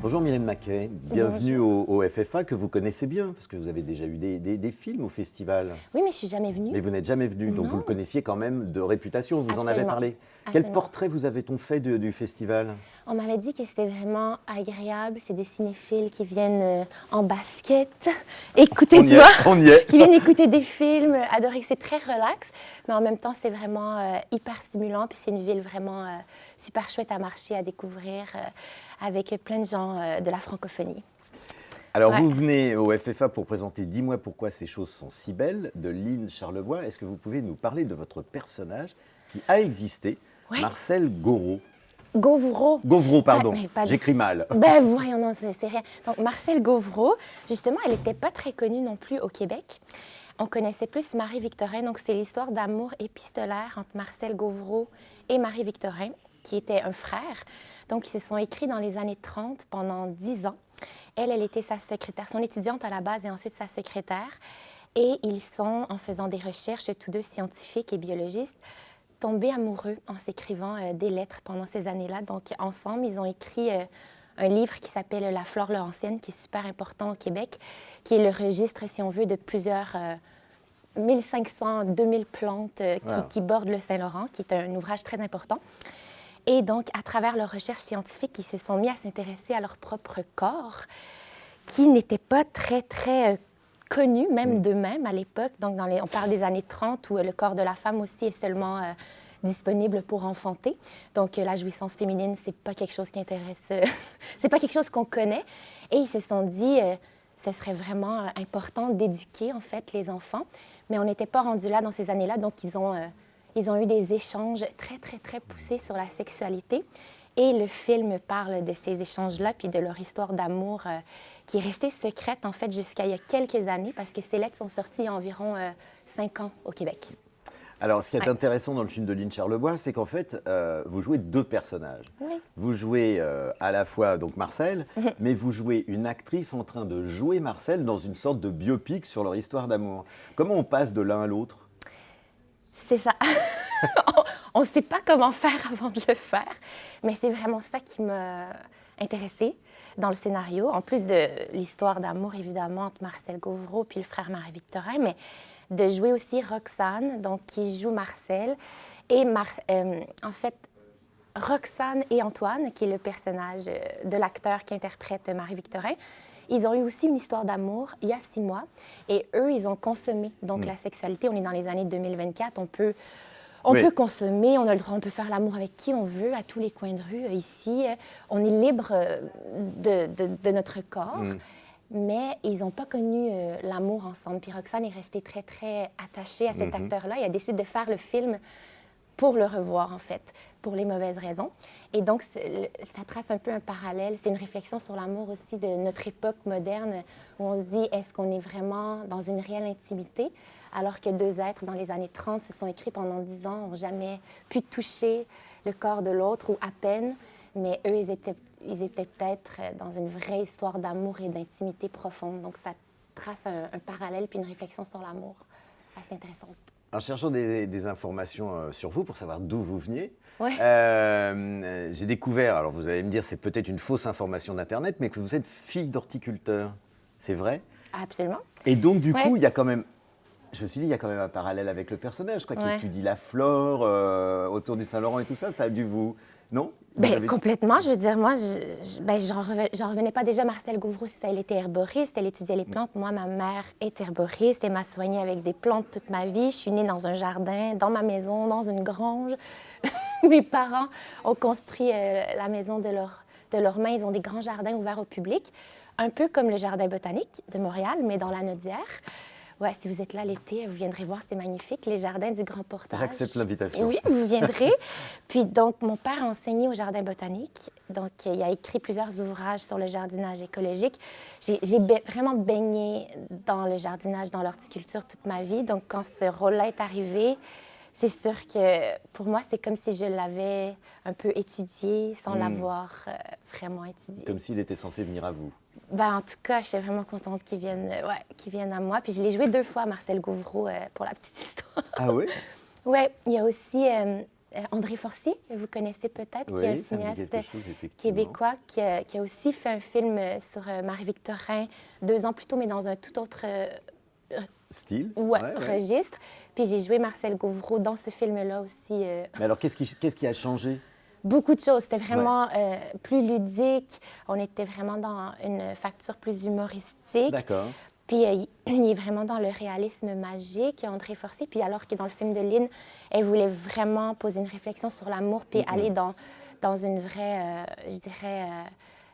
Bonjour Mylène Maquet, bienvenue au FFA que vous connaissez bien, parce que vous avez déjà eu des films au festival. Oui, mais je suis jamais venue. Mais vous n'êtes jamais venu, donc vous le Non, connaissiez quand même de réputation, vous en avez absolument. parlé. Quel Absolument. portrait vous avait-on fait du festival? On m'avait dit que c'était vraiment agréable. C'est des cinéphiles qui viennent en basket, écouter, On y tu est, vois, on y est. qui viennent écouter des films, adorer. C'est très relax, mais en même temps, c'est vraiment hyper stimulant. Puis c'est une ville vraiment super chouette à marcher, à découvrir, avec plein de gens de la francophonie. Alors Ouais. vous venez au FFA pour présenter Dis-moi pourquoi ces choses sont si belles de Lynn Charlebois. Est-ce que vous pouvez nous parler de votre personnage qui a existé, Ouais. Marcel Gouraud? Gauvreau. Gauvreau, pardon, Mais pas j'écris mal. Ben voyons, non, c'est rien. Donc, Marcel Gauvreau, justement, elle n'était pas très connue non plus au Québec. On connaissait plus Marie-Victorin. Donc, c'est l'histoire d'amour épistolaire entre Marcel Gauvreau et Marie-Victorin, qui était un frère. Donc, ils se sont écrits dans les années 30 pendant 10 ans. Elle était sa secrétaire, son étudiante à la base et ensuite sa secrétaire. Et ils sont, en faisant des recherches, tous deux scientifiques et biologistes, tombés amoureux en s'écrivant des lettres pendant ces années-là. Donc, ensemble, ils ont écrit un livre qui s'appelle La flore laurentienne, qui est super important au Québec, qui est le registre, si on veut, de plusieurs 1500, 2000 plantes Wow. qui bordent le Saint-Laurent, qui est un ouvrage très important. Et donc, à travers leurs recherches scientifiques, ils se sont mis à s'intéresser à leur propre corps, qui n'était pas très connus, même d'eux-mêmes à l'époque. Donc, on parle des années 30 où le corps de la femme aussi est seulement disponible pour enfanter. Donc, la jouissance féminine, c'est pas quelque chose qui intéresse, c'est pas quelque chose qu'on connaît. Et ils se sont dit, ce serait vraiment important d'éduquer, en fait, les enfants. Mais on n'était pas rendu là dans ces années-là. Donc, ils ont eu des échanges très poussés sur la sexualité. Et le film parle de ces échanges-là, puis de leur histoire d'amour qui est restée secrète, en fait, jusqu'à il y a quelques années, parce que ces lettres sont sorties il y a environ 5 ans au Québec. Alors, ce qui est Ouais. intéressant dans le film de Lynn Charlebois, c'est qu'en fait, vous jouez deux personnages. Oui. Vous jouez à la fois donc Marcel, mais vous jouez une actrice en train de jouer Marcel dans une sorte de biopic sur leur histoire d'amour. Comment on passe de l'un à l'autre? C'est ça. On ne sait pas comment faire avant de le faire, mais c'est vraiment ça qui m'a intéressée dans le scénario, en plus de l'histoire d'amour, évidemment, entre Marcel Gauvreau puis le frère Marie-Victorin, mais de jouer aussi Roxane, donc qui joue Marcel, et en fait, Roxane et Antoine, qui est le personnage de l'acteur qui interprète Marie-Victorin, ils ont eu aussi une histoire d'amour il y a 6 mois. Et eux, ils ont consommé donc la sexualité. On est dans les années 2024. On Oui. peut consommer, on a le droit, on peut faire l'amour avec qui on veut, à tous les coins de rue. Ici, on est libre de notre corps. Mais ils n'ont pas connu l'amour ensemble. Puis Roxane est restée très attachée à cet acteur-là. Et elle décide de faire le film pour le revoir, en fait, pour les mauvaises raisons. Et donc, ça trace un peu un parallèle. C'est une réflexion sur l'amour aussi de notre époque moderne, où on se dit, est-ce qu'on est vraiment dans une réelle intimité, alors que deux êtres dans les années 30 se sont écrits pendant 10 ans, n'ont jamais pu toucher le corps de l'autre, ou à peine, mais eux, ils étaient peut-être dans une vraie histoire d'amour et d'intimité profonde. Donc, ça trace un parallèle puis une réflexion sur l'amour assez intéressante. En cherchant des informations sur vous pour savoir d'où vous veniez, Ouais. j'ai découvert, alors vous allez me dire c'est peut-être une fausse information d'Internet, mais que vous êtes fille d'horticulteur. C'est vrai? Absolument. Et donc du Ouais. coup, il y a quand même, je me suis dit, il y a quand même un parallèle avec le personnage, quoi, qui Ouais. étudie la flore autour du Saint-Laurent et tout ça. Ça a dû vous... Non? Vous Ben, avez- complètement. Je veux dire, moi, j'en revenais pas déjà. Marcel Gauvreau, si elle était herboriste, elle étudiait les plantes. Moi, ma mère est herboriste. Elle m'a soignée avec des plantes toute ma vie. Je suis née dans un jardin, dans ma maison, dans une grange. Mes parents ont construit la maison de leurs mains. Ils ont des grands jardins ouverts au public, un peu comme le Jardin botanique de Montréal, mais dans la Naudière. Ouais, si vous êtes là l'été, vous viendrez voir, c'est magnifique, les jardins du Grand Portage. J'accepte l'invitation. Oui, vous viendrez. Puis donc, mon père a enseigné au Jardin botanique. Donc, il a écrit plusieurs ouvrages sur le jardinage écologique. J'ai vraiment baigné dans le jardinage, dans l'horticulture toute ma vie. Donc, quand ce rôle-là est arrivé, c'est sûr que pour moi, c'est comme si je l'avais un peu étudié sans l'avoir vraiment étudié. Comme s'il était censé venir à vous. Ben, en tout cas, j'étais vraiment contente qu'ils viennent à moi. Puis je l'ai joué 2 fois, Marcel Gauvreau, pour la petite histoire. Ah oui? Oui, il y a aussi André Forcier, que vous connaissez peut-être, qui est un Oui, ça me dit cinéaste quelque chose, effectivement. québécois qui a aussi fait un film sur Marie-Victorin 2 ans plus tôt, mais dans un tout autre Style? ouais, Ouais, ouais. registre. Puis j'ai joué Marcel Gauvreau dans ce film-là aussi. Mais alors, qu'est-ce qui a changé? Beaucoup de choses. C'était Ouais. vraiment plus ludique. On était vraiment dans une facture plus humoristique. D'accord. Puis il est vraiment dans le réalisme magique, André Forcier. Puis alors que dans le film de Lynn, elle voulait vraiment poser une réflexion sur l'amour, puis aller dans une vraie, je dirais,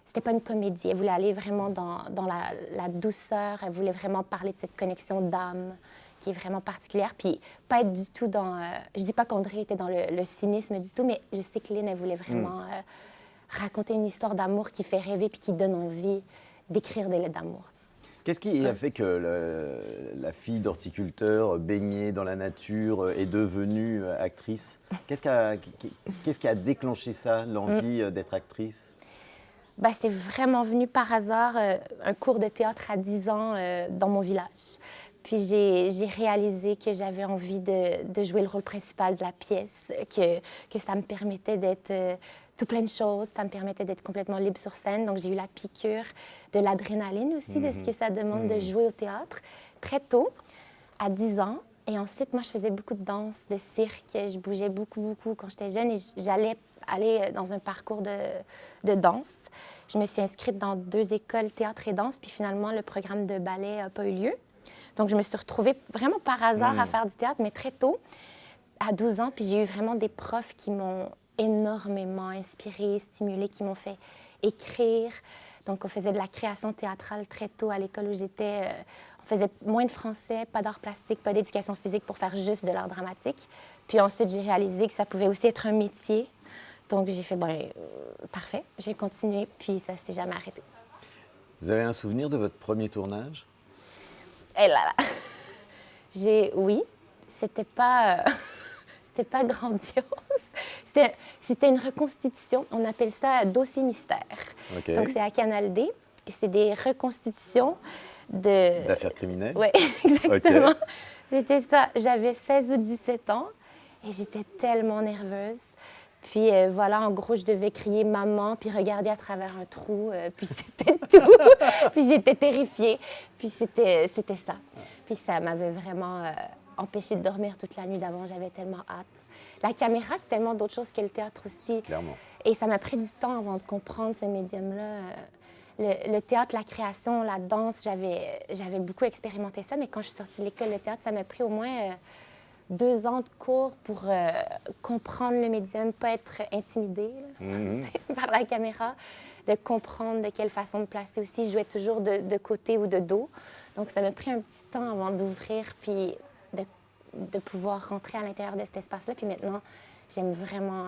c'était pas une comédie. Elle voulait aller vraiment dans la douceur. Elle voulait vraiment parler de cette connexion d'âme qui est vraiment particulière. Puis pas être du tout dans... je dis pas qu'André était dans le cynisme du tout, mais je sais que Lynn, elle voulait vraiment raconter une histoire d'amour qui fait rêver puis qui donne envie d'écrire des lettres d'amour. Qu'est-ce qui a fait que la fille d'horticulteur baignée dans la nature est devenue actrice? Qu'est-ce qui a déclenché ça, l'envie d'être actrice? Ben, c'est vraiment venu par hasard, un cours de théâtre à 10 ans dans mon village. Puis j'ai réalisé que j'avais envie de jouer le rôle principal de la pièce, que ça me permettait d'être tout plein de choses, ça me permettait d'être complètement libre sur scène. Donc j'ai eu la piqûre de l'adrénaline aussi, de ce que ça demande de jouer au théâtre très tôt, à 10 ans. Et ensuite, moi, je faisais beaucoup de danse, de cirque. Je bougeais beaucoup quand j'étais jeune et j'allais aller dans un parcours de danse. Je me suis inscrite dans 2 écoles théâtre et danse, puis finalement, le programme de ballet n'a pas eu lieu. Donc, je me suis retrouvée vraiment par hasard à faire du théâtre, mais très tôt, à 12 ans. Puis j'ai eu vraiment des profs qui m'ont énormément inspirée, stimulée, qui m'ont fait écrire. Donc, on faisait de la création théâtrale très tôt à l'école où j'étais. On faisait moins de français, pas d'art plastique, pas d'éducation physique pour faire juste de l'art dramatique. Puis ensuite, j'ai réalisé que ça pouvait aussi être un métier. Donc, j'ai fait, parfait, j'ai continué, puis ça s'est jamais arrêté. Vous avez un souvenir de votre premier tournage? Et là, oui, c'était pas grandiose. C'était une reconstitution, on appelle ça dossier mystère. Okay. Donc, c'est à Canal D, et c'est des reconstitutions d'affaires criminelles? Oui, exactement. Okay. C'était ça. J'avais 16 ou 17 ans et j'étais tellement nerveuse. Puis voilà, en gros, je devais crier « maman », puis regarder à travers un trou, puis c'était tout. Puis j'étais terrifiée. Puis c'était ça. Puis ça m'avait vraiment empêchée de dormir toute la nuit d'avant. J'avais tellement hâte. La caméra, c'est tellement d'autres choses que le théâtre aussi. Clairement. Et ça m'a pris du temps avant de comprendre ce médium-là. Le théâtre, la création, la danse, j'avais beaucoup expérimenté ça, mais quand je suis sortie de l'école de théâtre, ça m'a pris au moins 2 ans de cours pour comprendre le médium, pas être intimidée par la caméra, de comprendre de quelle façon me placer aussi. Je jouais toujours de côté ou de dos. Donc, ça m'a pris un petit temps avant d'ouvrir puis de pouvoir rentrer à l'intérieur de cet espace-là. Puis maintenant, j'aime vraiment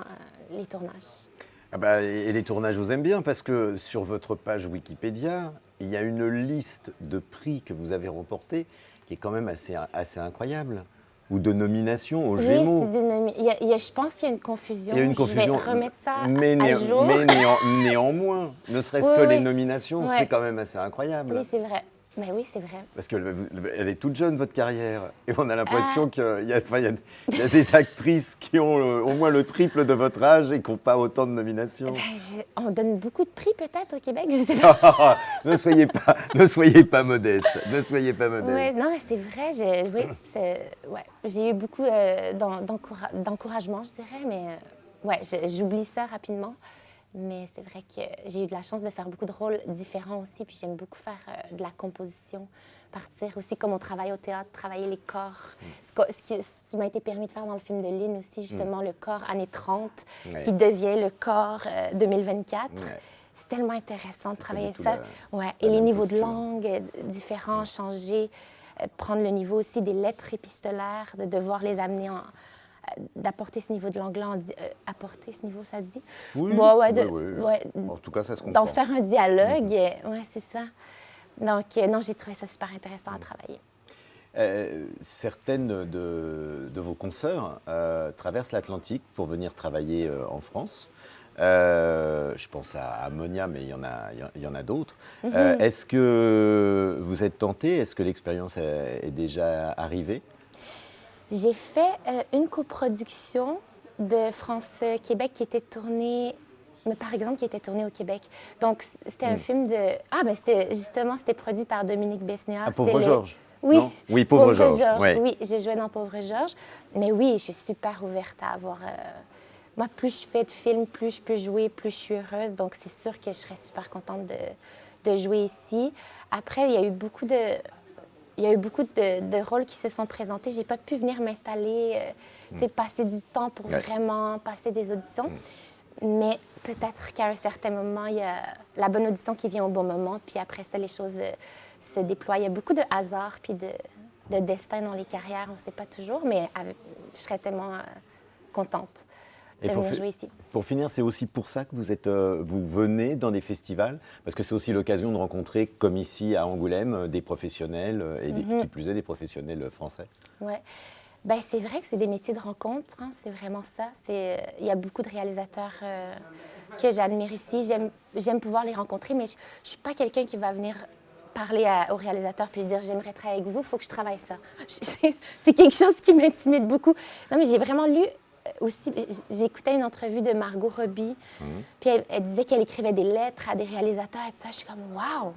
les tournages. Ah bah, et les tournages, vous aimez bien parce que sur votre page Wikipédia, il y a une liste de prix que vous avez remportés qui est quand même assez incroyable. Ou de nominations aux Gémeaux. Oui, je pense qu'il y a une confusion. Il y a une confusion. Je vais remettre ça à jour. Mais néanmoins, ne serait-ce que les nominations, c'est quand même assez incroyable. Oui, c'est vrai. Ben oui, c'est vrai. Parce qu'elle est toute jeune, votre carrière. Et on a l'impression qu'il y a des actrices qui ont au moins le triple de votre âge et qui n'ont pas autant de nominations. On donne beaucoup de prix peut-être au Québec, je sais pas. Ne soyez pas modeste. Ne soyez pas modeste. Ouais, non, mais c'est vrai. J'ai eu beaucoup d'encouragement, je dirais. Mais j'oublie ça rapidement. Mais c'est vrai que j'ai eu de la chance de faire beaucoup de rôles différents aussi. Puis j'aime beaucoup faire de la composition, partir aussi comme on travaille au théâtre, travailler les corps. Ce qui m'a été permis de faire dans le film de Lynn aussi, justement, le corps années 30, qui devient le corps 2024. Ouais. C'est tellement intéressant de travailler ça. Et les niveaux de langue différents, changer, prendre le niveau aussi des lettres épistolaires, de devoir les amener d'apporter ce niveau de langue-là, apporter ce niveau, ça se dit? Oui, en tout cas, ça se comprend. D'en faire un dialogue, oui, c'est ça. Donc, non, j'ai trouvé ça super intéressant à travailler. Certaines de vos consoeurs traversent l'Atlantique pour venir travailler en France. Je pense à Monia, mais il y en a d'autres. Est-ce que vous êtes tentée? Est-ce que l'expérience est déjà arrivée? J'ai fait une coproduction de France-Québec qui était tourné, mais par exemple, qui était tourné au Québec. Donc, c'était un film de... Ah, ben c'était produit par Dominique Besnéard. Ah, Pauvre Georges. Oui, Non? Oui, Pauvre Georges. Ouais. Oui, j'ai joué dans Pauvre Georges. Mais oui, je suis super ouverte à avoir... Moi, plus je fais de films, plus je peux jouer, plus je suis heureuse. Donc, c'est sûr que je serais super contente de jouer ici. Après, il y a eu beaucoup de rôles qui se sont présentés. J'ai pas pu venir m'installer, passer du temps pour vraiment passer des auditions. Mais peut-être qu'à un certain moment, il y a la bonne audition qui vient au bon moment. Puis après ça, les choses se déploient. Il y a beaucoup de hasard puis de destin dans les carrières. On ne sait pas toujours, mais je serais tellement contente de venir jouer ici. Pour finir, c'est aussi pour ça que vous venez dans des festivals, parce que c'est aussi l'occasion de rencontrer, comme ici à Angoulême, des professionnels, et qui plus est des professionnels français. Oui. Ben, c'est vrai que c'est des métiers de rencontre, hein, c'est vraiment ça. Il y a beaucoup de réalisateurs que j'admire ici. J'aime pouvoir les rencontrer, mais je ne suis pas quelqu'un qui va venir parler au réalisateur puis lui dire « j'aimerais travailler avec vous, il faut que je travaille ça ». C'est quelque chose qui m'intimide beaucoup. Non, mais j'ai vraiment lu aussi, j'écoutais une entrevue de Margot Robbie, puis elle disait qu'elle écrivait des lettres à des réalisateurs et tout ça. Je suis comme « waouh ».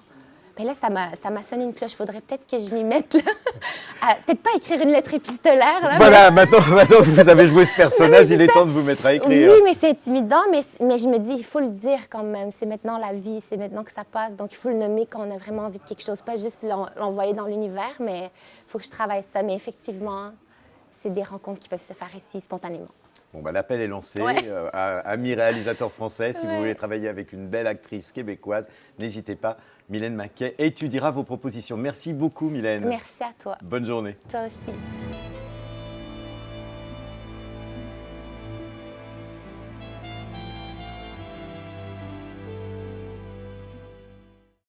Mais là, ça m'a sonné une cloche. Il faudrait peut-être que je m'y mette, là. Peut-être pas écrire une lettre épistolaire, là. Voilà, maintenant que vous avez joué ce personnage, il est temps de vous mettre à écrire. Oui, mais c'est intimidant, mais je me dis, il faut le dire quand même. C'est maintenant la vie, c'est maintenant que ça passe. Donc, il faut le nommer quand on a vraiment envie de quelque chose. Pas juste l'envoyer dans l'univers, mais il faut que je travaille ça. Mais effectivement, c'est des rencontres qui peuvent se faire ici spontanément. Bon, bah, l'appel est lancé. Amis réalisateurs français, si vous voulez travailler avec une belle actrice québécoise, n'hésitez pas. Mylène Maquet étudiera vos propositions. Merci beaucoup, Mylène. Merci à toi. Bonne journée. Toi aussi.